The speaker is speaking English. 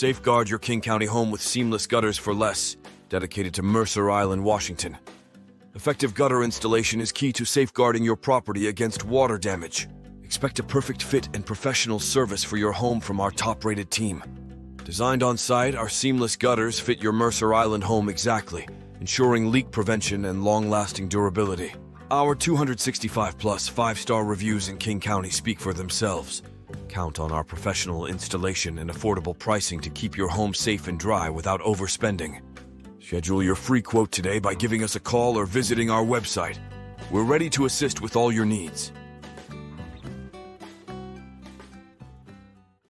Safeguard your King County home with seamless gutters for less, dedicated to Mercer Island, Washington. Effective gutter installation is key to safeguarding your property against water damage. Expect a perfect fit and professional service for your home from our top-rated team. Designed on-site, our seamless gutters fit your Mercer Island home exactly, ensuring leak prevention and long-lasting durability. Our 265-plus 5-star reviews in King County speak for themselves. Count on our professional installation and affordable pricing to keep your home safe and dry without overspending. Schedule your free quote today by giving us a call or visiting our website. We're ready to assist with all your needs.